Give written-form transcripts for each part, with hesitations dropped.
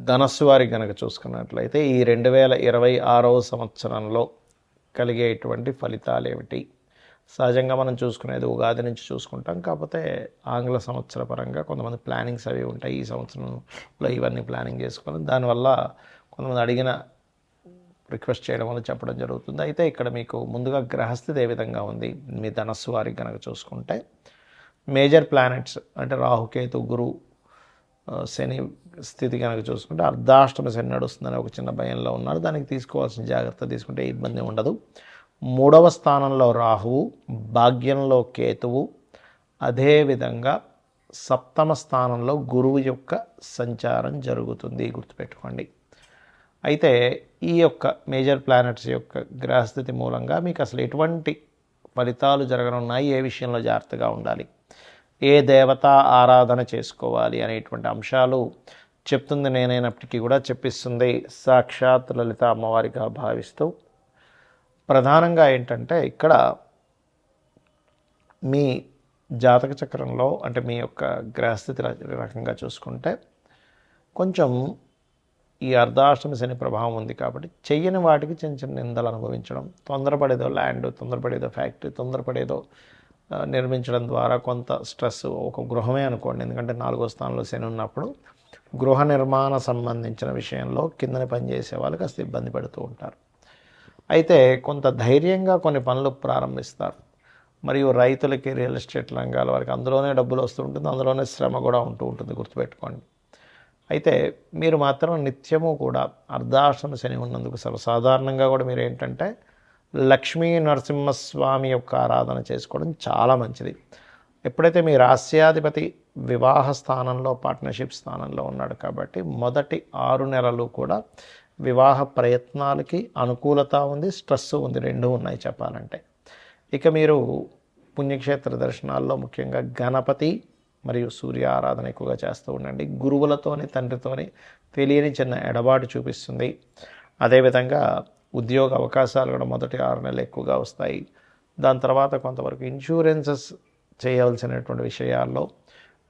ధనస్సు వారికి కనుక చూసుకున్నట్లయితే ఈ 2026వ సంవత్సరంలో కలిగేటువంటి ఫలితాలు ఏమిటి? సహజంగా మనం చూసుకునేది ఉగాది నుంచి చూసుకుంటాం. కాకపోతే ఆంగ్ల సంవత్సర పరంగా కొంతమంది ప్లానింగ్స్ అవి ఉంటాయి. ఈ సంవత్సరంలో ఇవన్నీ ప్లానింగ్ చేసుకోవాలి. దానివల్ల కొంతమంది అడిగిన రిక్వెస్ట్ చేయడం వల్ల చెప్పడం జరుగుతుంది. అయితే ఇక్కడ మీకు ముందుగా గ్రహస్థితి ఏ విధంగా ఉంది మీ ధనస్సు వారికి కనుక చూసుకుంటే, మేజర్ ప్లానెట్స్ అంటే రాహుకేతు గురు శని స్థితి కనుక చూసుకుంటే అర్ధాష్టమ శని నడుస్తుందని ఒక చిన్న భయంలో ఉన్నారు. దానికి తీసుకోవాల్సిన జాగ్రత్త తీసుకుంటే ఇబ్బంది ఉండదు. 3వ స్థానంలో రాహువు, భాగ్యంలో కేతువు, అదేవిధంగా 7వ స్థానంలో గురువు యొక్క సంచారం జరుగుతుంది, గుర్తుపెట్టుకోండి. అయితే ఈ యొక్క మేజర్ ప్లానెట్స్ యొక్క గ్రహస్థితి మూలంగా మీకు అసలు ఎటువంటి ఫలితాలు జరగనున్నాయి, ఏ విషయంలో జాగ్రత్తగా ఉండాలి, ఏ దేవత ఆరాధన చేసుకోవాలి అనేటువంటి అంశాలు చెప్తుంది నేనైనప్పటికీ కూడా చెప్పిస్తుంది సాక్షాత్ లలిత అమ్మవారిగా భావిస్తూ. ప్రధానంగా ఏంటంటే ఇక్కడ మీ జాతక చక్రంలో అంటే మీ యొక్క గ్రహస్థితి రకంగా చూసుకుంటే కొంచెం ఈ అర్ధాష్టమ శని ప్రభావం ఉంది కాబట్టి చెయ్యని వాటికి చిన్న చిన్న నిందలు అనుభవించడం, తొందరపడేదో ల్యాండ్, తొందరపడేదో ఫ్యాక్టరీ, తొందరపడేదో నిర్మించడం ద్వారా కొంత స్ట్రెస్. ఒక గృహమే అనుకోండి, ఎందుకంటే 4వ స్థానంలో శని ఉన్నప్పుడు గృహ నిర్మాణ సంబంధించిన విషయంలో కిందని పనిచేసే వాళ్ళు కాస్త ఇబ్బంది పడుతూ ఉంటారు. అయితే కొంత ధైర్యంగా కొన్ని పనులు ప్రారంభిస్తారు. మరియు రైతులకి, రియల్ ఎస్టేట్ రంగాల వారికి అందులోనే డబ్బులు వస్తూ ఉంటుంది, అందులోనే శ్రమ కూడా ఉంటూ ఉంటుంది, గుర్తుపెట్టుకోండి. అయితే మీరు మాత్రం నిత్యము కూడా అర్ధాష్టమ శని ఉన్నందుకు సర్వసాధారణంగా కూడా మీరు ఏంటంటే లక్ష్మీ నరసింహస్వామి యొక్క ఆరాధన చేసుకోవడం చాలా మంచిది. ఎప్పుడైతే మీ రాస్యాధిపతి వివాహ స్థానంలో, పార్ట్నర్షిప్ స్థానంలో ఉన్నాడు కాబట్టి మొదటి 6 నెలలు కూడా వివాహ ప్రయత్నాలకి అనుకూలత ఉంది, స్ట్రెస్ ఉంది, రెండూ ఉన్నాయి చెప్పాలంటే. ఇక మీరు పుణ్యక్షేత్ర దర్శనాల్లో ముఖ్యంగా గణపతి మరియు సూర్య ఆరాధన ఎక్కువగా చేస్తూ ఉండండి. గురువులతోని, తండ్రితోని తెలియని చిన్న ఎడబాటు చూపిస్తుంది. అదేవిధంగా ఉద్యోగ అవకాశాలు కూడా మొదటి 6 నెలలు ఎక్కువగా వస్తాయి. దాని తర్వాత కొంతవరకు ఇన్సూరెన్సెస్ చేయవలసినటువంటి విషయాల్లో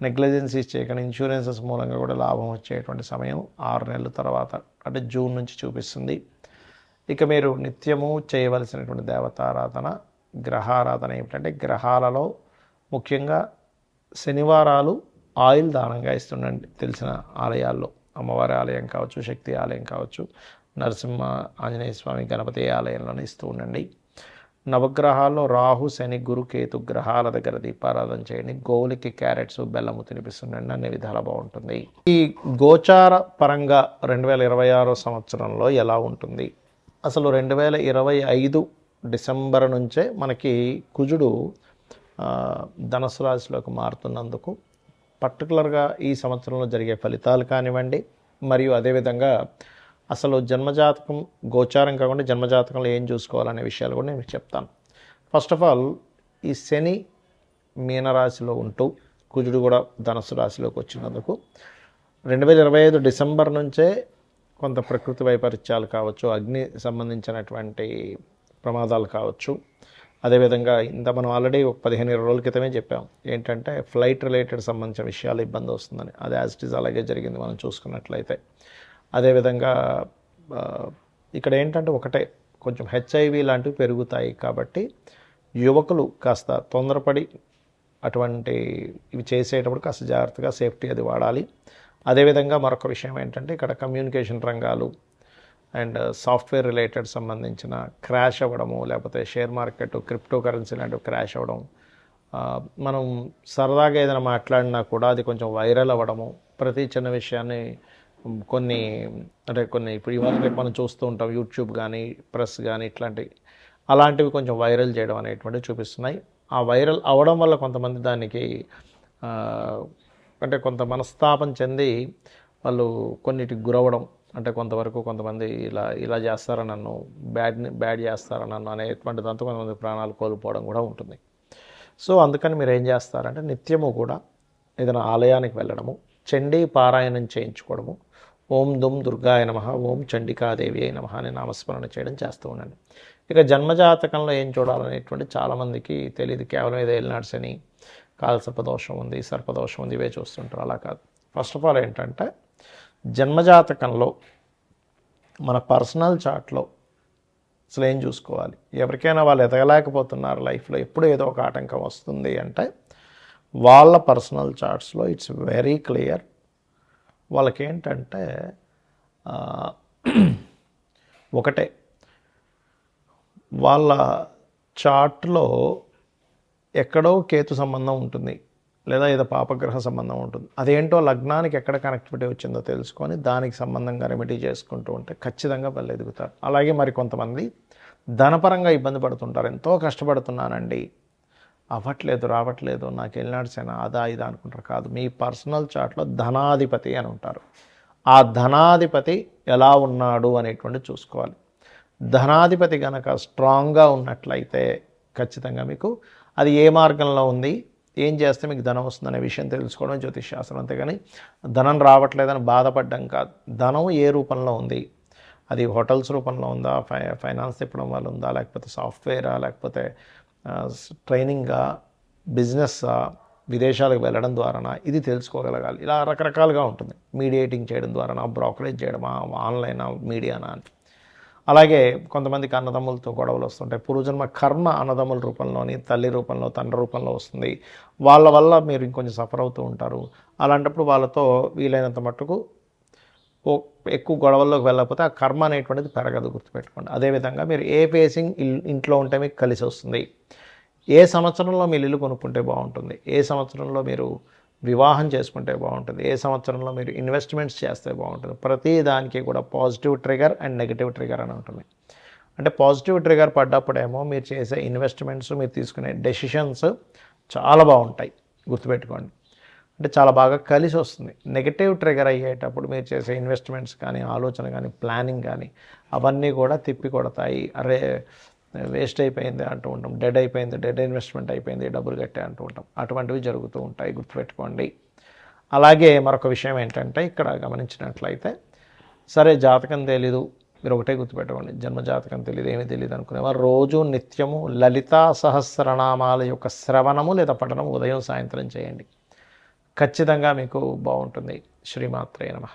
నెగ్లిజెన్సీస్ చేయకుండా ఇన్సూరెన్సెస్ మూలంగా కూడా లాభం వచ్చేటువంటి సమయం 6 నెలల తర్వాత అంటే జూన్ నుంచి చూపిస్తుంది. ఇక మీరు నిత్యము చేయవలసినటువంటి దేవతారాధన, గ్రహారాధన ఏమిటంటే గ్రహాలలో ముఖ్యంగా శనివారాలు ఆయిల్ దానంగా ఇస్తుండండి. తెలిసిన ఆలయాల్లో అమ్మవారి ఆలయం కావచ్చు, శక్తి ఆలయం కావచ్చు, నరసింహ ఆంజనేయ స్వామి గణపతి ఆలయంలోనే ఇస్తూ ఉండండి. నవగ్రహాల్లో రాహు, శని, గురు, కేతు గ్రహాల దగ్గర దీపారాధన చేయండి. గోవులకి క్యారెట్స్, బెల్లము తినిపిస్తుండండి, అన్ని విధాలా బాగుంటుంది. ఈ గోచార పరంగా 2026 సంవత్సరంలో ఎలా ఉంటుంది? అసలు 2025 డిసెంబర్ నుంచే మనకి కుజుడు ధనుసు రాశిలోకి మారుతున్నందుకు పర్టికులర్గా ఈ సంవత్సరంలో జరిగే ఫలితాలు కానివ్వండి, మరియు అదేవిధంగా అసలు జన్మజాతకం, గోచారం కాకుండా జన్మజాతకంలో ఏం చూసుకోవాలనే విషయాలు కూడా నేను చెప్తాను. ఫస్ట్ ఆఫ్ ఆల్ ఈ శని మీనరాశిలో ఉంటూ కుజుడు కూడా ధనుసు రాశిలోకి వచ్చినందుకు 2025 డిసెంబర్ నుంచే కొంత ప్రకృతి వైపరీత్యాలు కావచ్చు, అగ్ని సంబంధించినటువంటి ప్రమాదాలు కావచ్చు, అదేవిధంగా ఇంత మనం ఆల్రెడీ 15-20 రోజుల క్రితమే చెప్పాం ఏంటంటే ఫ్లైట్ రిలేటెడ్ సంబంధించిన విషయాలు ఇబ్బంది వస్తుందని. అది యాజ్ ఇట్ ఈజ్ అలాగే జరిగింది మనం చూసుకున్నట్లయితే. అదేవిధంగా ఇక్కడ ఏంటంటే ఒకటే కొంచెం హెచ్ఐవి లాంటివి పెరుగుతాయి కాబట్టి యువకులు కాస్త తొందరపడి అటువంటి ఇవి చేసేటప్పుడు కాస్త జాగ్రత్తగా సేఫ్టీ అది వాడాలి. అదేవిధంగా మరొక విషయం ఏంటంటే ఇక్కడ కమ్యూనికేషన్ రంగాలు అండ్ సాఫ్ట్వేర్ రిలేటెడ్ సంబంధించిన క్రాష్ అవ్వడము, లేకపోతే షేర్ మార్కెట్, క్రిప్టో కరెన్సీ లాంటివి క్రాష్ అవ్వడం, మనం సరదాగా ఏదైనా మాట్లాడినా కూడా అది కొంచెం వైరల్ అవ్వడము, ప్రతి చిన్న విషయాన్ని కొన్ని ఇప్పుడు ఇవాళ రేపు మనం చూస్తూ ఉంటాం యూట్యూబ్ కానీ, ప్రెస్ కానీ, అలాంటివి కొంచెం వైరల్ చేయడం అనేటువంటివి చూపిస్తున్నాయి. ఆ వైరల్ అవ్వడం వల్ల కొంతమంది దానికి అంటే కొంత మనస్తాపం చెంది వాళ్ళు కొన్నిటికి గురవడం, అంటే కొంతమంది ఇలా చేస్తారా నన్ను, బ్యాడ్ చేస్తారా నన్ను అనేటువంటి దాంతో కొంతమంది ప్రాణాలు కోల్పోవడం కూడా ఉంటుంది. సో అందుకని మీరు ఏం చేస్తారంటే నిత్యము కూడా ఏదైనా ఆలయానికి వెళ్ళడము, చండీ పారాయణం చేయించుకోవడము, ఓం దుమ్ దుర్గాయ నమః, ఓం చండికాదేవి అయి నమః అని నామస్మరణ చేయడం చేస్తూ ఉండండి. ఇక జన్మజాతకంలో ఏం చూడాలనేటువంటి చాలామందికి తెలియదు. కేవలం ఏదో ఏలినాడు శని, కాలసర్పదోషం ఉంది, సర్పదోషం ఉంది, ఇవే చూస్తుంటారు. అలా కాదు. ఫస్ట్ ఆఫ్ ఆల్ ఏంటంటే జన్మజాతకంలో మన పర్సనల్ చార్ట్లో అసలు ఏం చూసుకోవాలి? ఎవరికైనా వాళ్ళు ఎదగలేకపోతున్నారు లైఫ్లో, ఎప్పుడు ఏదో ఒక ఆటంకం వస్తుంది అంటే వాళ్ళ పర్సనల్ చార్ట్స్లో ఇట్స్ వెరీ క్లియర్. వాళ్ళకేంటంటే ఒకటే, వాళ్ళ చార్ట్లో ఎక్కడో కేతు సంబంధం ఉంటుంది, లేదా ఏదో పాపగ్రహ సంబంధం ఉంటుంది. అదేంటో లగ్నానికి ఎక్కడ కనెక్టివిటీ వచ్చిందో తెలుసుకొని దానికి సంబంధంగా రెమెడీ చేసుకుంటూ ఉంటే ఖచ్చితంగా వాళ్ళు ఎదుగుతారు. అలాగే మరి కొంతమంది ధనపరంగా ఇబ్బంది పడుతుంటారు. ఎంతో కష్టపడుతున్నానండి, అవ్వట్లేదు, రావట్లేదు, నాకు వెళ్ళినాడు సేన అదా ఇదా అనుకుంటారు. కాదు, మీ పర్సనల్ చార్ట్లో ధనాధిపతి అని ఉంటారు. ఆ ధనాధిపతి ఎలా ఉన్నాడు అనేటువంటి చూసుకోవాలి. ధనాధిపతి కనుక స్ట్రాంగ్గా ఉన్నట్లయితే ఖచ్చితంగా మీకు అది ఏ మార్గంలో ఉంది, ఏం చేస్తే మీకు ధనం వస్తుందనే విషయం తెలుసుకోవడం జ్యోతిష్ శాస్త్రం. అంతేగాని ధనం రావట్లేదని బాధపడడం కాదు. ధనం ఏ రూపంలో ఉంది, అది హోటల్స్ రూపంలో ఉందా, ఫైనాన్స్ తిప్పడం వల్ల ఉందా, లేకపోతే సాఫ్ట్వేరా, లేకపోతే ట్రైనింగా, బిజినెస్సా, విదేశాలకు వెళ్ళడం ద్వారానా, ఇది తెలుసుకోగలగాలి. ఇలా రకరకాలుగా ఉంటుంది. మీడియేటింగ్ చేయడం ద్వారానా, బ్రోకరేజ్ చేయడమా, ఆన్లైనా, మీడియానా అని. అలాగే కొంతమందికి అన్నదమ్ములతో గొడవలు వస్తుంటాయి. పూర్వజన్మ కర్మ అన్నదమ్ముల రూపంలోని, తల్లి రూపంలో, తండ్రి రూపంలో వస్తుంది. వాళ్ళ వల్ల మీరు ఇంకొంచెం సఫర్ అవుతూ ఉంటారు. అలాంటప్పుడు వాళ్ళతో వీలైనంత మట్టుకు ఎక్కువ గొడవల్లోకి వెళ్ళకపోతే ఆ కర్మ అనేటువంటిది పెరగదు, గుర్తుపెట్టుకోండి. అదేవిధంగా మీరు ఏ ఫేసింగ్ ఇంట్లో ఉంటే మీకు కలిసి వస్తుంది, ఏ సంవత్సరంలో మీరు ఇల్లు కొనుక్కుంటే బాగుంటుంది, ఏ సంవత్సరంలో మీరు వివాహం చేసుకుంటే బాగుంటుంది, ఏ సంవత్సరంలో మీరు ఇన్వెస్ట్మెంట్స్ చేస్తే బాగుంటుంది, ప్రతి దానికి కూడా positive trigger and negative trigger అని ఉంటుంది. అంటే పాజిటివ్ ట్రిగర్ పడ్డప్పుడేమో మీరు చేసే ఇన్వెస్ట్మెంట్స్, మీరు తీసుకునే డెసిషన్స్ చాలా బాగుంటాయి, గుర్తుపెట్టుకోండి. అంటే చాలా బాగా కలిసి వస్తుంది. నెగిటివ్ ట్రిగర్ అయ్యేటప్పుడు మీరు చేసే ఇన్వెస్ట్మెంట్స్ కానీ, ఆలోచన కానీ, ప్లానింగ్ కానీ అవన్నీ కూడా తిప్పి కొడతాయి. అరే వేస్ట్ అయిపోయింది అంటూ ఉంటాం, డెడ్ ఇన్వెస్ట్మెంట్ అయిపోయింది, డబ్బులు కట్టే అంటూ ఉంటాం. అటువంటివి జరుగుతూ ఉంటాయి, గుర్తుపెట్టుకోండి. అలాగే మరొక విషయం ఏంటంటే, ఇక్కడ గమనించినట్లయితే, సరే జాతకం తెలీదు, మీరు ఒకటే గుర్తుపెట్టుకోండి, జన్మజాతకం తెలియదు, ఏమీ తెలియదు అనుకునేవారు రోజు నిత్యము లలితా సహస్రనామాల యొక్క శ్రవణము లేదా పఠనము ఉదయం సాయంత్రం చేయండి. ఖచ్చితంగా మీకు బాగుంటుంది. శ్రీమాత్రే నమః.